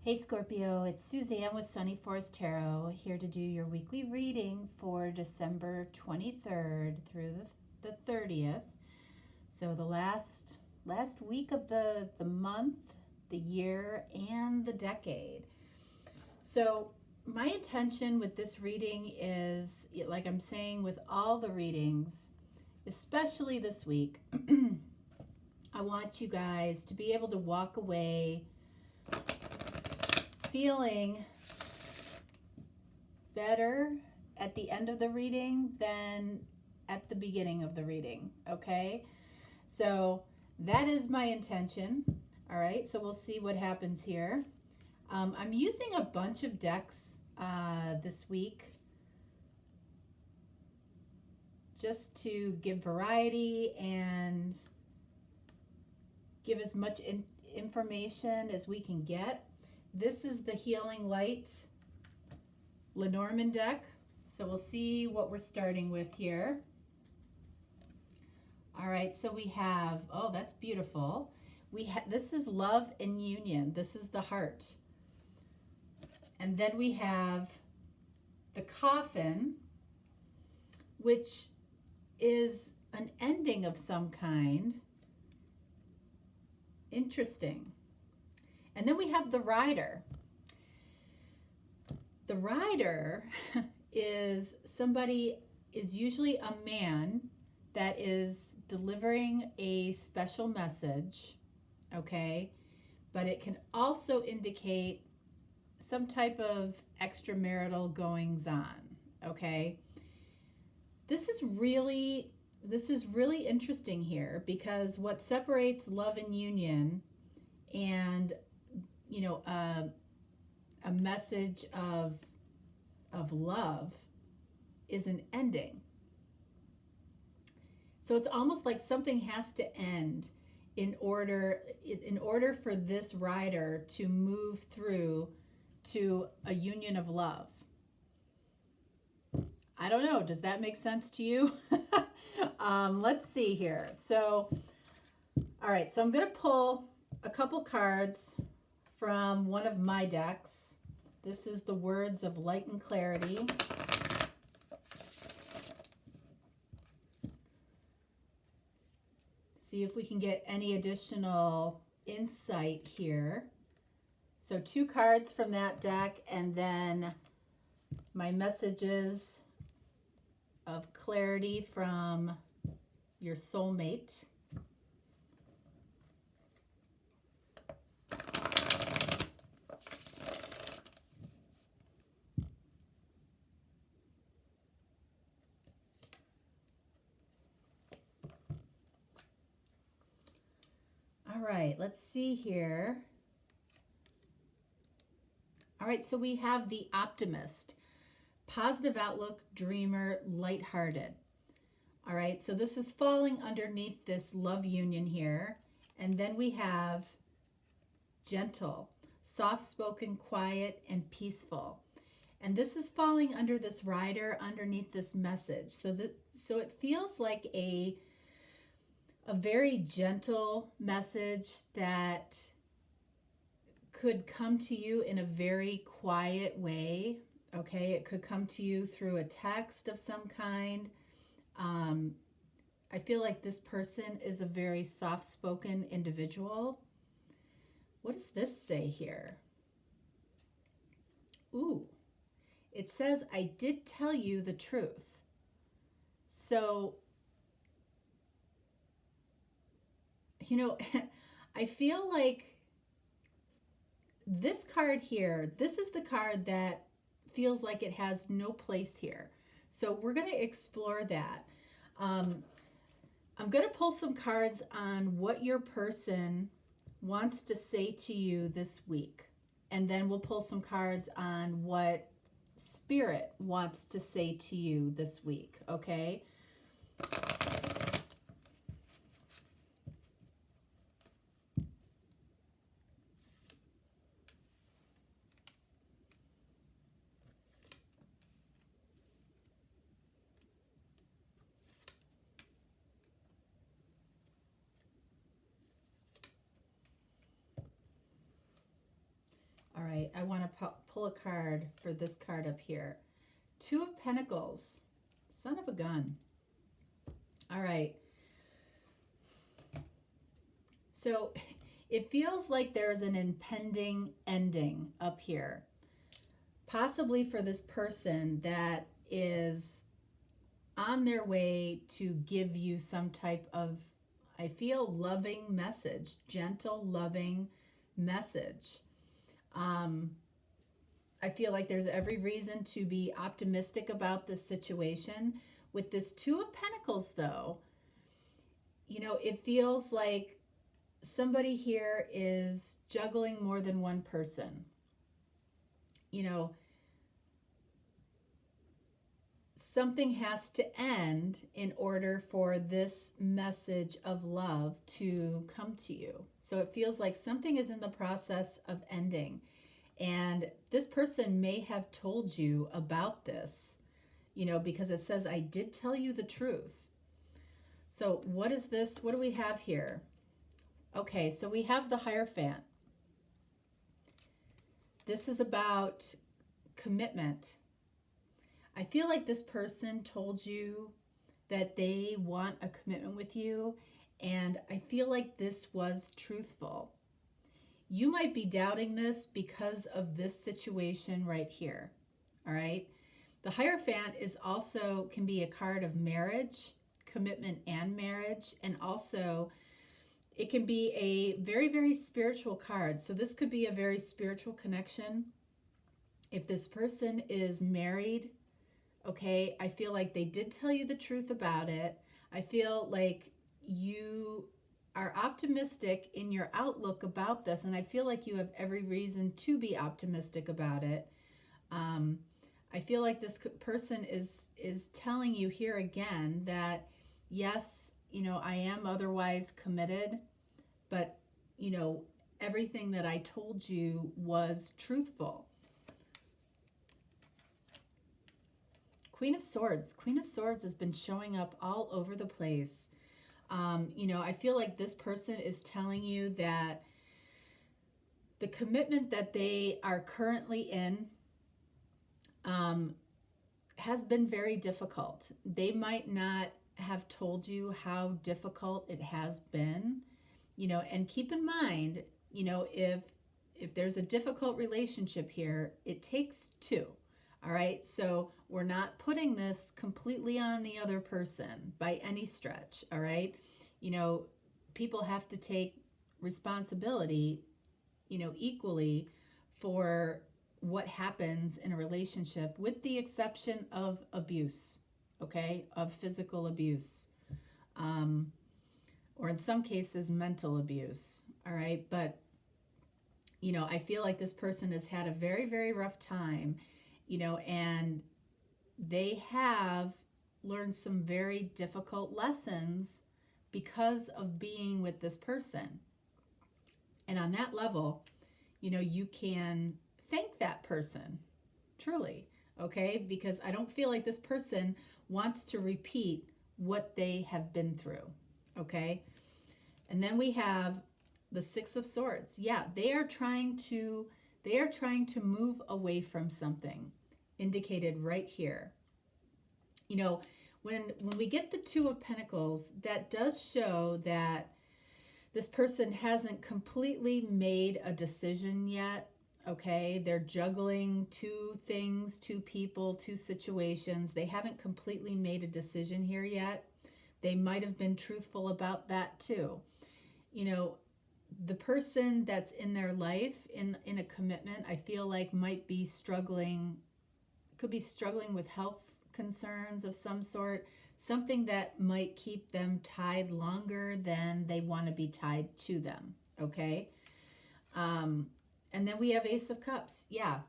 Hey Scorpio, it's Suzanne with Sunny Forest Tarot here to do your weekly reading for December 23rd through the 30th. So the last week of the month, the year, and the decade. So my intention with this reading is, like I'm saying with all the readings, especially this week, I want you guys to be able to walk away feeling better at the end of the reading than at the beginning of the reading, okay? So that is my intention. All right, so we'll see what happens here. I'm using a bunch of decks this week just to give variety and give as much information as we can get. This is the Healing Light Lenormand deck. So we'll see what we're starting with here. All right, so we have, oh, that's beautiful. This is Love and Union. This is the heart. And then we have the Coffin, which is an ending of some kind. Interesting. And then we have the Rider. The Rider is usually a man that is delivering a special message, okay? But it can also indicate some type of extramarital goings on, okay? This is really interesting here, because what separates love and union and a message of love is an ending. So it's almost like something has to end in order for this rider to move through to a union of love. I don't know. Does that make sense to you? Let's see here. So, all right. So I'm going to pull a couple cards from one of my decks. This is the Words of Light and Clarity. See if we can get any additional insight here. So 2 cards from that deck, and then my messages of clarity from your soulmate. All right, let's see here. All right, so we have the Optimist, positive outlook, dreamer, lighthearted. All right, so this is falling underneath this love union here. And then we have gentle, soft-spoken, quiet, and peaceful. And this is falling under this rider, underneath this message. So it feels like a very gentle message that could come to you in a very quiet way. Okay, it could come to you through a text of some kind. I feel like this person is a very soft-spoken individual. What does this say here? Ooh, it says, I did tell you the truth. So, I feel like this card here, this is the card that feels like it has no place here. So we're going to explore that. I'm going to pull some cards on what your person wants to say to you this week. And then we'll pull some cards on what Spirit wants to say to you this week, okay? right, I want to pull a card for this card up here. Two of Pentacles. Son of a gun. All right. So it feels like there's an impending ending up here. Possibly for this person that is on their way to give you some type of, I feel, loving message, gentle, loving message. I feel like there's every reason to be optimistic about this situation. With this Two of Pentacles, though, you know, it feels like somebody here is juggling more than one person. You know, something has to end in order for this message of love to come to you. So it feels like something is in the process of ending. And this person may have told you about this, you know, because it says, I did tell you the truth. So what is this? What do we have here? Okay, so we have the Hierophant. This is about commitment. I feel like this person told you that they want a commitment with you, and I feel like this was truthful. You might be doubting this because of this situation right here, all right? The Hierophant is also can be a card of marriage, commitment and marriage, and also it can be a very, very spiritual card. So this could be a very spiritual connection. If this person is married, okay, I feel like they did tell you the truth about it. I feel like you are optimistic in your outlook about this, and I feel like you have every reason to be optimistic about it. I feel like this person is telling you here again that, yes, you know, I am otherwise committed, but, you know, everything that I told you was truthful. Queen of Swords. Queen of Swords has been showing up all over the place. You know, I feel like this person is telling you that the commitment that they are currently in has been very difficult. They might not have told you how difficult it has been, you know, and keep in mind, you know, if there's a difficult relationship here, it takes two. All right, so we're not putting this completely on the other person by any stretch, all right? You know, people have to take responsibility, you know, equally for what happens in a relationship, with the exception of abuse, okay, of physical abuse, or in some cases, mental abuse, all right? But, you know, I feel like this person has had a very, very rough time, you know, and they have learned some very difficult lessons because of being with this person. And on that level, you know, you can thank that person, truly, okay? Because I don't feel like this person wants to repeat what they have been through, okay? And then we have the Six of Swords. Yeah, they are trying to move away from something, indicated right here. You know, when we get the Two of Pentacles, that does show that this person hasn't completely made a decision yet, okay? They're juggling two things, two people, two situations. They haven't completely made a decision here yet. They might have been truthful about that too. You know, the person that's in their life in a commitment, I feel like might be struggling, could be struggling with health concerns of some sort, something that might keep them tied longer than they want to be tied to them, okay? And then we have Ace of Cups. Yeah.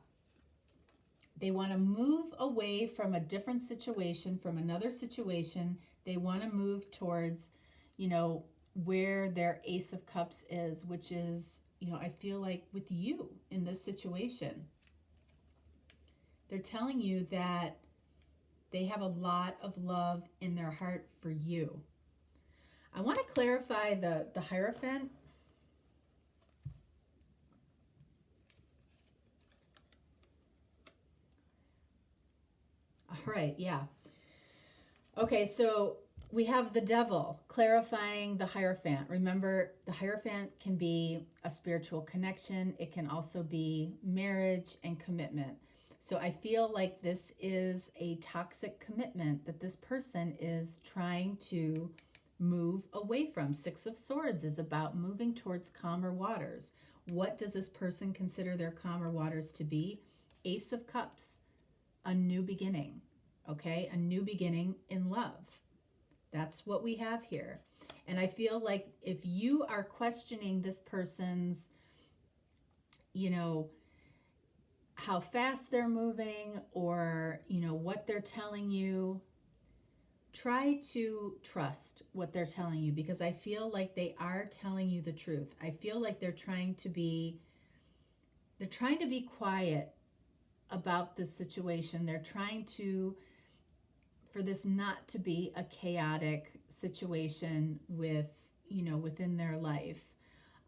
They want to move away from a different situation, from another situation. They want to move towards, you know, where their Ace of Cups is, which is, you know, I feel like with you in this situation. They're telling you that they have a lot of love in their heart for you. I want to clarify the Hierophant. right, yeah. Okay, so we have the devil clarifying the Hierophant. Remember, the Hierophant can be a spiritual connection. It can also be marriage and commitment. So I feel like this is a toxic commitment that this person is trying to move away from. Six of Swords is about moving towards calmer waters. What does this person consider their calmer waters to be? Ace of Cups, a new beginning, okay? A new beginning in love. That's what we have here. And I feel like if you are questioning this person's, how fast they're moving or, what they're telling you, try to trust what they're telling you, because I feel like they are telling you the truth. I feel like they're trying to be quiet about this situation. They're trying for this not to be a chaotic situation within their life.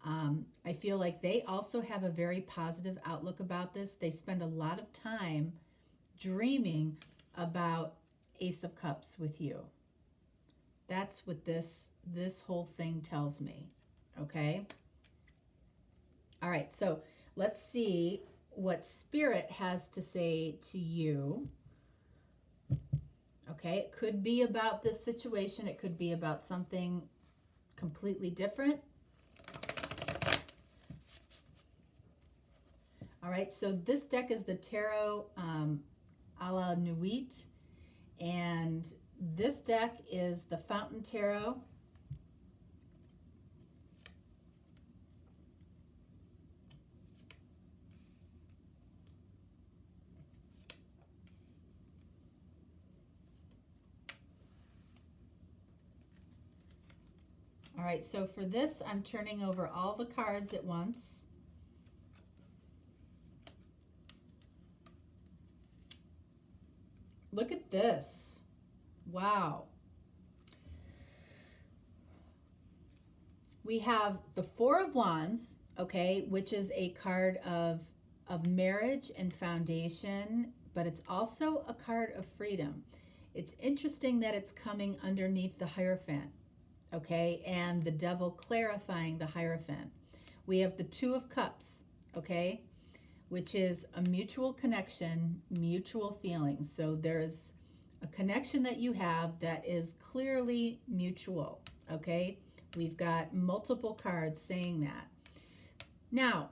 I feel like they also have a very positive outlook about this. They spend a lot of time dreaming about Ace of Cups with you. That's what this whole thing tells me. Okay? All right, so let's see what Spirit has to say to you. Okay, it could be about this situation. It could be about something completely different. All right, so this deck is the Tarot a la Nuit, and this deck is the Fountain Tarot. All right, so for this, I'm turning over all the cards at once. Look at this. Wow. We have the Four of Wands, okay, which is a card of marriage and foundation, but it's also a card of freedom. It's interesting that it's coming underneath the Hierophant, okay, and the devil clarifying the Hierophant. We have the Two of Cups, okay, which is a mutual connection, mutual feelings. So there's a connection that you have that is clearly mutual, okay? We've got multiple cards saying that. Now,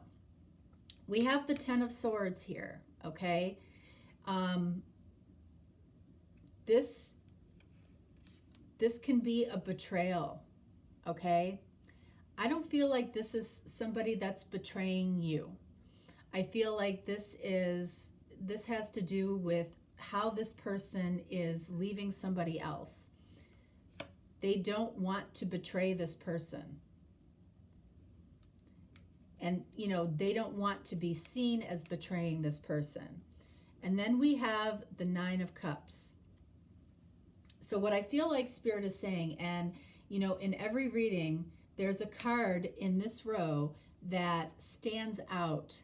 we have the Ten of Swords here, okay? This can be a betrayal, okay? I don't feel like this is somebody that's betraying you. I feel like this has to do with how this person is leaving somebody else. They don't want to betray this person. And, they don't want to be seen as betraying this person. And then we have the Nine of Cups. So what I feel like Spirit is saying, and, in every reading, there's a card in this row that stands out.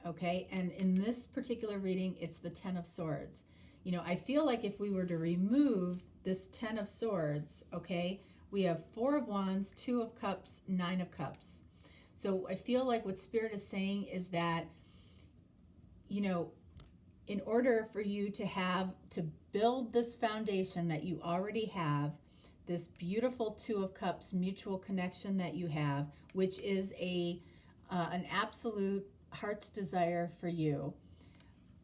Okay, and in this particular reading, it's the Ten of Swords. I feel like if we were to remove this Ten of Swords, okay, we have Four of Wands, Two of Cups, Nine of Cups. So I feel like what Spirit is saying is that, in order for you to build this foundation that you already have, this beautiful Two of Cups mutual connection that you have, which is an absolute heart's desire for you.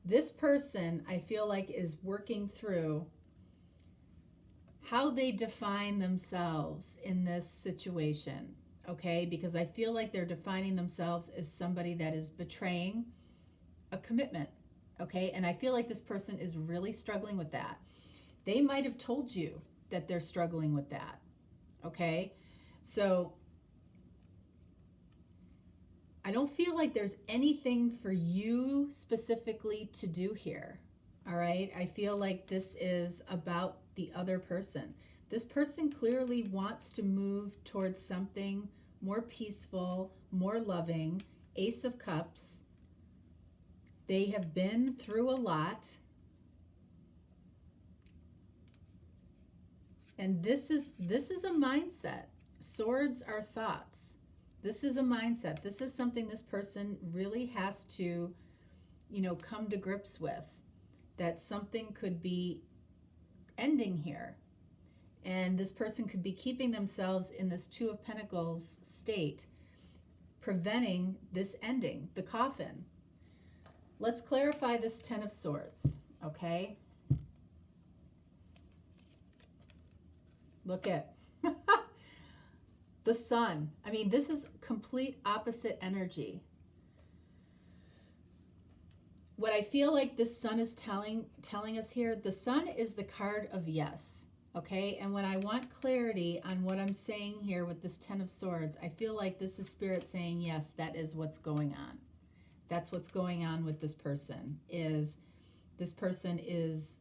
This person, I feel like, is working through how they define themselves in this situation, okay? Because I feel like they're defining themselves as somebody that is betraying a commitment, okay? And I feel like this person is really struggling with that. They might have told you that they're struggling with that, okay? So I don't feel like there's anything for you specifically to do here, all right? I feel like this is about the other person. This person clearly wants to move towards something more peaceful, more loving. Ace of Cups. They have been through a lot. And this is a mindset. Swords are thoughts. This is a mindset. This is something this person really has to, come to grips with, that something could be ending here. And this person could be keeping themselves in this Two of Pentacles state, preventing this ending, the coffin. Let's clarify this Ten of Swords, okay? Look at the Sun. I mean, this is complete opposite energy. What I feel like this Sun is telling us here, the Sun is the card of yes, okay? And when I want clarity on what I'm saying here with this Ten of Swords, I feel like this is Spirit saying, yes, that is what's going on. That's what's going on with this person, is this person is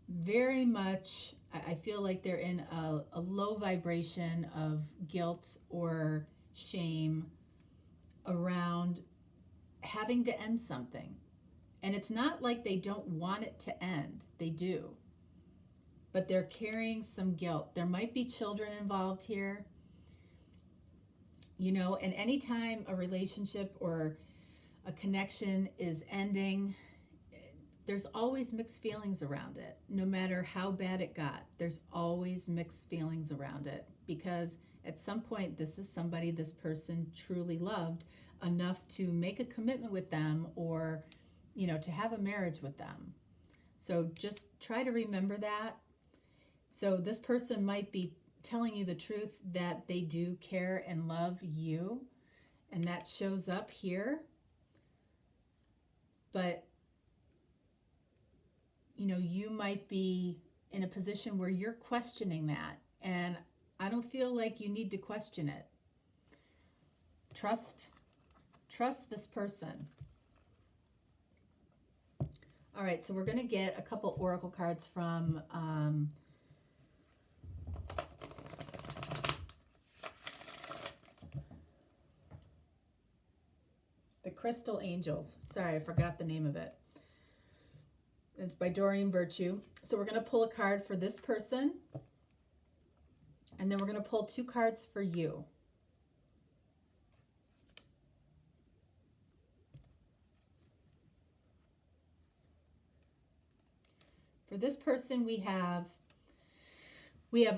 very much, I feel like they're in a low vibration of guilt or shame around having to end something. And it's not like they don't want it to end. They do. But they're carrying some guilt. There might be children involved here. And anytime a relationship or a connection is ending, there's always mixed feelings around it. No matter how bad it got, there's always mixed feelings around it, because at some point this is somebody this person truly loved enough to make a commitment with them, or to have a marriage with them. So just try to remember that. So this person might be telling you the truth that they do care and love you, and that shows up here. But you might be in a position where you're questioning that, and I don't feel like you need to question it. Trust this person. All right, so we're going to get a couple oracle cards from the Crystal Angels. Sorry, I forgot the name of it. It's by Doreen Virtue. So we're going to pull a card for this person, and then we're going to pull 2 cards for you. For this person, we have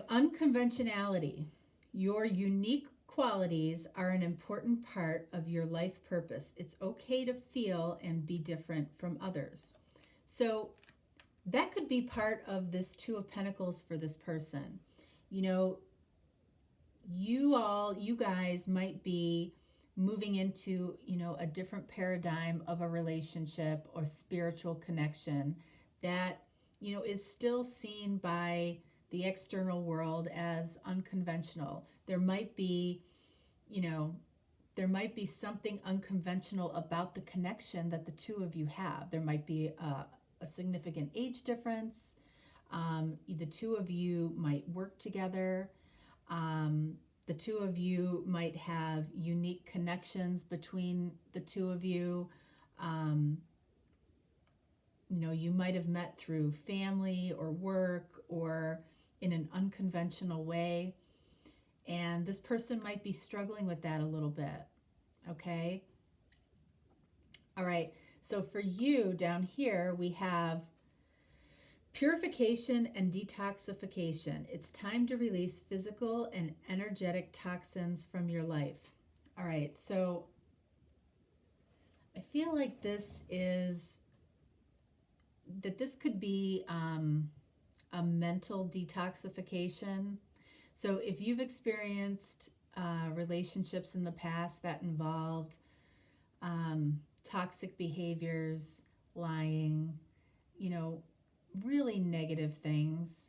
unconventionality. Your unique qualities are an important part of your life purpose. It's okay to feel and be different from others. So that could be part of this Two of Pentacles for this person. You guys might be moving into, a different paradigm of a relationship or spiritual connection that, is still seen by the external world as unconventional. There might be something unconventional about the connection that the two of you have. There might be a significant age difference. The two of you might work together. The two of you might have unique connections between the two of you. You might have met through family or work or in an unconventional way. And this person might be struggling with that a little bit. Okay? All right. So for you down here, we have purification and detoxification. It's time to release physical and energetic toxins from your life. All right. So I feel like this could be a mental detoxification. So if you've experienced relationships in the past that involved toxic behaviors, lying, really negative things,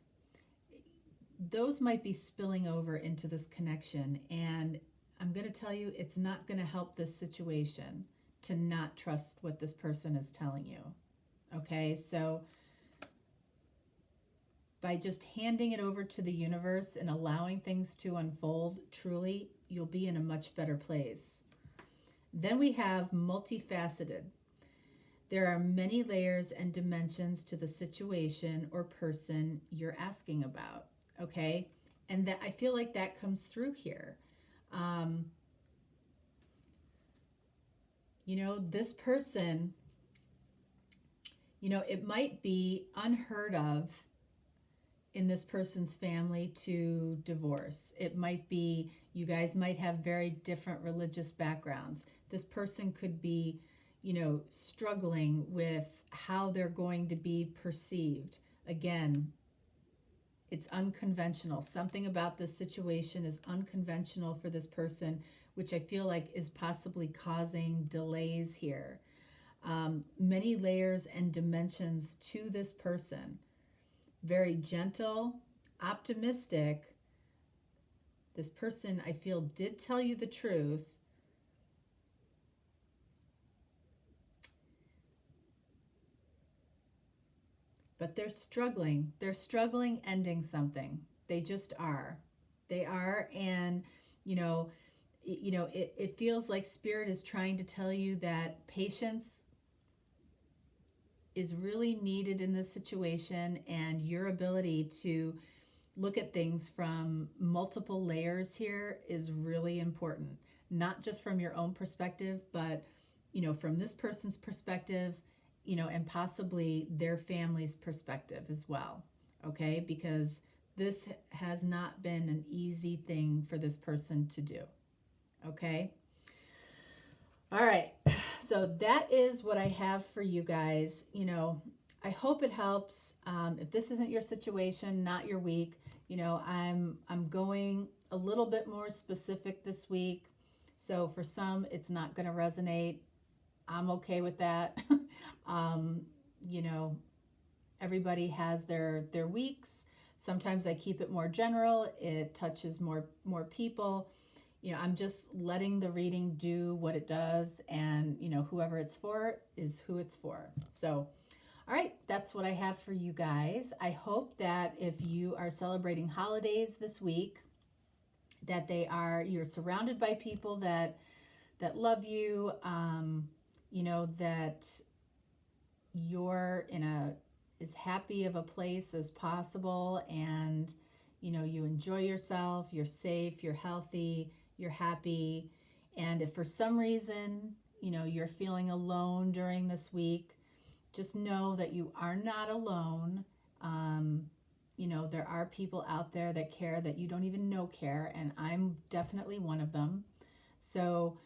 those might be spilling over into this connection. And I'm going to tell you, it's not going to help this situation to not trust what this person is telling you. Okay, so by just handing it over to the universe and allowing things to unfold, truly, you'll be in a much better place. Then we have multifaceted. There are many layers and dimensions to the situation or person you're asking about. Okay. And that, I feel like that comes through here. Um, this person, it might be unheard of in this person's family to divorce. It might be, you guys might have very different religious backgrounds. This person could be, struggling with how they're going to be perceived. Again, it's unconventional. Something about this situation is unconventional for this person, which I feel like is possibly causing delays here. Many layers and dimensions to this person. Very gentle, optimistic. This person, I feel, did tell you the truth. But they're struggling. They're struggling ending something. They just are. They are. And, it feels like Spirit is trying to tell you that patience is really needed in this situation, and your ability to look at things from multiple layers here is really important. Not just from your own perspective, but, from this person's perspective, and possibly their family's perspective as well. Okay? Because this has not been an easy thing for this person to do. Okay? All right. So that is what I have for you guys. I hope it helps. If this isn't your situation, not your week, I'm going a little bit more specific this week. So for some, it's not going to resonate. I'm okay with that. Everybody has their weeks. Sometimes I keep it more general. It touches more people. I'm just letting the reading do what it does, and whoever it's for is who it's for. So, all right, that's what I have for you guys. I hope that if you are celebrating holidays this week, that you're surrounded by people that love you, that you're in as happy of a place as possible, and you enjoy yourself, you're safe, you're healthy, you're happy. And if for some reason you're feeling alone during this week, just know that you are not alone. There are people out there that care, that you don't even know care, and I'm definitely one of them. So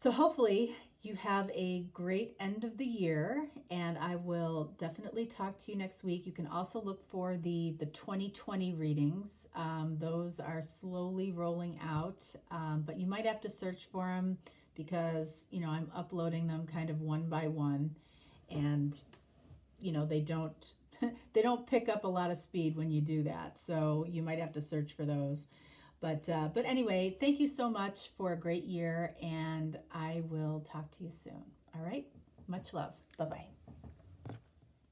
hopefully you have a great end of the year, and I will definitely talk to you next week. You can also look for the 2020 readings. Those are slowly rolling out, but you might have to search for them because, I'm uploading them kind of one by one, and, they don't they don't pick up a lot of speed when you do that. So you might have to search for those. But anyway, thank you so much for a great year, and I will talk to you soon. All right? Much love. Bye-bye.